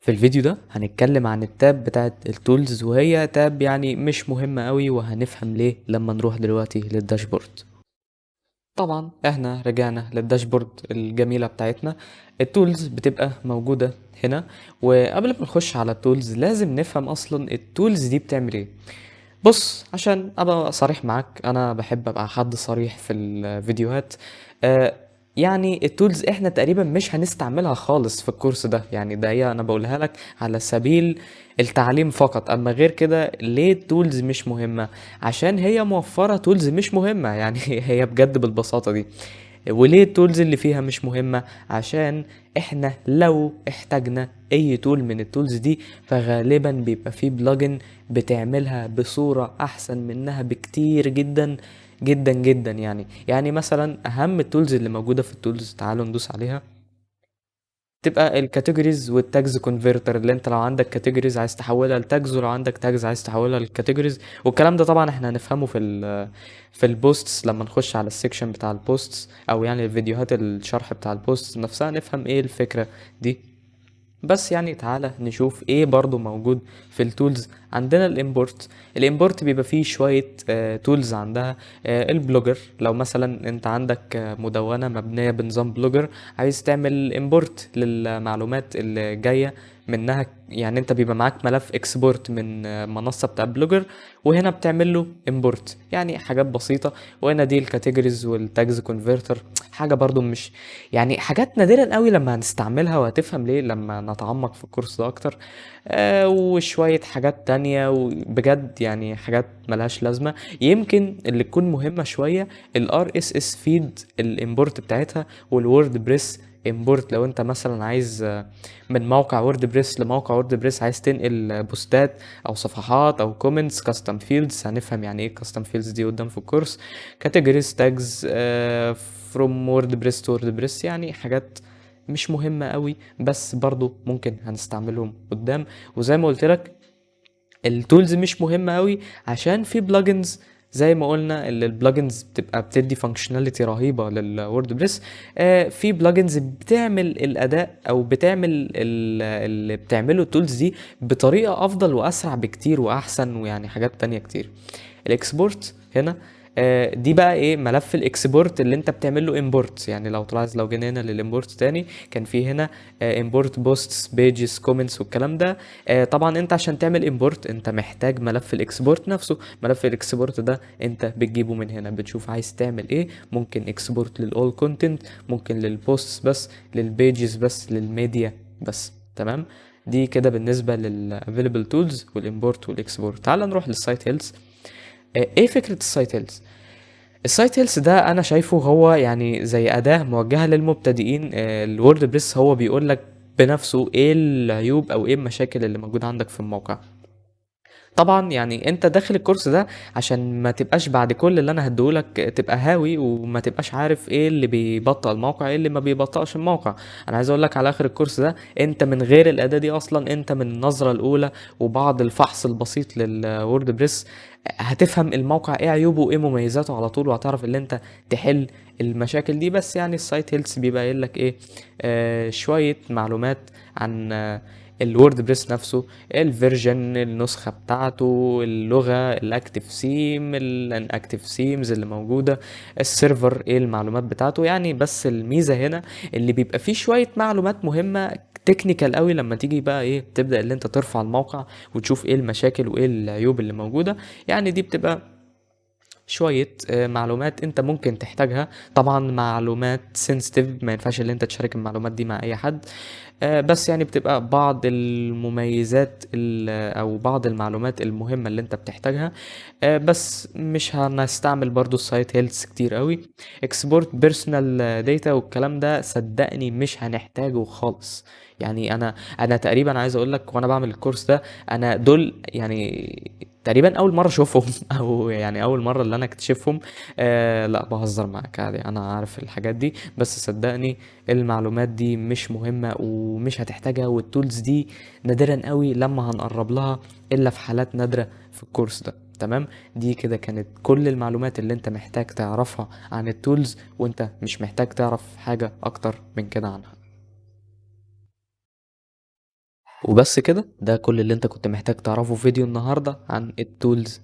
في الفيديو ده هنتكلم عن التاب بتاعت التولز، وهي تاب يعني مش مهمة قوي، وهنفهم ليه لما نروح دلوقتي للداشبورد. طبعا احنا رجعنا للداشبورد الجميلة بتاعتنا. التولز بتبقى موجودة هنا، وقبل ما نخش على التولز لازم نفهم اصلا التولز دي بتعمل ايه. بص، عشان ابقى صريح معاك، انا بحب ابقى حد صريح في الفيديوهات. آه يعني التولز احنا تقريبا مش هنستعملها خالص في الكورس ده، يعني ده هي انا بقولها لك على سبيل التعليم فقط. اما غير كده ليه التولز مش مهمة؟ عشان هي موفرة تولز مش مهمة يعني هي بجد بالبساطة دي. وليه التولز اللي فيها مش مهمة؟ عشان احنا لو احتاجنا اي تول من التولز دي فغالبا بيبقى فيه بلجن بتعملها بصورة احسن منها بكتير جدا جدا جدا. يعني مثلا اهم التولز اللي موجودة في التولز، تعالوا ندوس عليها. تبقى الكاتيجوريز والتاجز كونفرتر، اللي انت لو عندك كاتيجوريز عايز تحولها لتاجز، ولو عندك تاجز عايز تحولها للكاتيجوريز. والكلام ده طبعا احنا هنفهمه في البوستس لما نخش على السيكشن بتاع البوستس، او يعني الفيديوهات الشرح بتاع البوستس نفسها نفهم ايه الفكرة دي. بس يعني تعالى نشوف ايه برضو موجود في التولز. عندنا الامبورت بيبقى فيه شوية تولز عندها. البلوجر، لو مثلا انت عندك مدونة مبنية بنظام بلوجر، عايز تعمل امبورت للمعلومات اللي جاية منها، يعني انت بيبقى معاك ملف اكسبورت من منصة بتاع بلوجر، وهنا بتعمل له امبورت، يعني حاجات بسيطة. وهنا دي الكاتيجوريز والتاجز كونفرتر، حاجة برضو مش يعني حاجات نادرا قوي لما هنستعملها، وهتفهم ليه لما نتعمق في الكورس ده اكتر. وشوية حاجات تانية، وبجد يعني حاجات ملهاش لازمة. يمكن اللي تكون مهمة شوية ال RSS feed الامبورت بتاعتها، والوورد بريس امبورت. لو انت مثلا عايز من موقع وورد بريس لموقع وورد بريس، عايز تنقل بوستات او صفحات او كومنتس كاستم فيلدز، هنفهم يعني ايه كاستم فيلدز دي قدام في الكورس. كاتيجوريز، تاجز، فروم وورد بريس تو وورد بريس، يعني حاجات مش مهمة قوي، بس برضو ممكن هنستعملهم قدام. وزي ما قلت لك التولز مش مهمة قوي، عشان في بلجنز زي ما قلنا، اللي البلجنز بتبقى بتدي فانكشناليتي رهيبة للوردبريس. في بلجنز بتعمل الاداء او بتعمل اللي بتعمله التولز دي بطريقة افضل واسرع بكتير واحسن، ويعني حاجات تانية كتير. الاكسبورت هنا، دي بقى ايه ملف الاكسبورت اللي انت بتعمل له امبورت. يعني لو تلاحظ، لو جينا هنا للامبورت تاني، كان في هنا امبورت بوستس بيجز كومنتس والكلام ده. طبعا انت عشان تعمل امبورت انت محتاج ملف الاكسبورت نفسه. ملف الاكسبورت ده انت بتجيبه من هنا، بتشوف عايز تعمل ايه. ممكن اكسبورت للاول كونتنت، ممكن للبوستس بس، للبيجز بس، للميديا بس. تمام. دي كده بالنسبه للافيلبل تولز والامبورت والاكسبورت. تعال نروح للسايت هيلث. ايه فكرة السايت هيلث؟ السايت هيلث ده انا شايفه هو يعني زي اداة موجهة للمبتدئين. الووردبريس هو بيقول لك بنفسه ايه العيوب او ايه المشاكل اللي موجودة عندك في الموقع. طبعا يعني انت داخل الكورس ده عشان ما تبقاش بعد كل اللي انا هديهولك تبقى هاوي وما تبقاش عارف ايه اللي بيبطئ الموقع، ايه اللي ما بيبطئش الموقع. انا عايز اقول لك على اخر الكورس ده، انت من غير الاداة دي اصلا، انت من النظرة الاولى وبعض الفحص البسيط للووردبريس هتفهم الموقع ايه عيوبه وايه مميزاته على طول، وهتعرف ان انت تحل المشاكل دي. بس يعني السايت هيلث بيبقى قايل لك ايه؟ شوية معلومات عن الووردبريس نفسه، الفيرجن، النسخة بتاعته، اللغة، الاكتف سيم، الانكتف سيمز اللي موجودة، السيرفر ايه المعلومات بتاعته يعني. بس الميزة هنا اللي بيبقى فيه شوية معلومات مهمة تكنيكال قوي، لما تيجي بقى ايه تبدأ اللي انت ترفع الموقع وتشوف ايه المشاكل وايه العيوب اللي موجودة. يعني دي بتبقى شوية معلومات انت ممكن تحتاجها. طبعا معلومات سنسيتيف، ما ينفعش اللي انت تشارك المعلومات دي مع اي حد. بس يعني بتبقى بعض المميزات او بعض المعلومات المهمة اللي انت بتحتاجها. بس مش هنستعمل برضو السايت هيلث كتير قوي. اكسبورت بيرسونال داتا والكلام ده صدقني مش هنحتاجه خالص. يعني انا تقريبا عايز اقول لك، وانا بعمل الكورس ده انا دول يعني تقريبا اول مره اشوفهم او يعني اول مره اللي انا اكتشفهم. لا بهزر معاك عادي، انا عارف الحاجات دي، بس صدقني المعلومات دي مش مهمة ومش هتحتاجها، والتولز دي نادرا قوي لما هنقرب لها، الا في حالات نادرة في الكورس ده. تمام. دي كده كانت كل المعلومات اللي انت محتاج تعرفها عن التولز، وانت مش محتاج تعرف حاجة اكتر من كده عنها. وبس كده، ده كل اللي انت كنت محتاج تعرفه في فيديو النهاردة عن التولز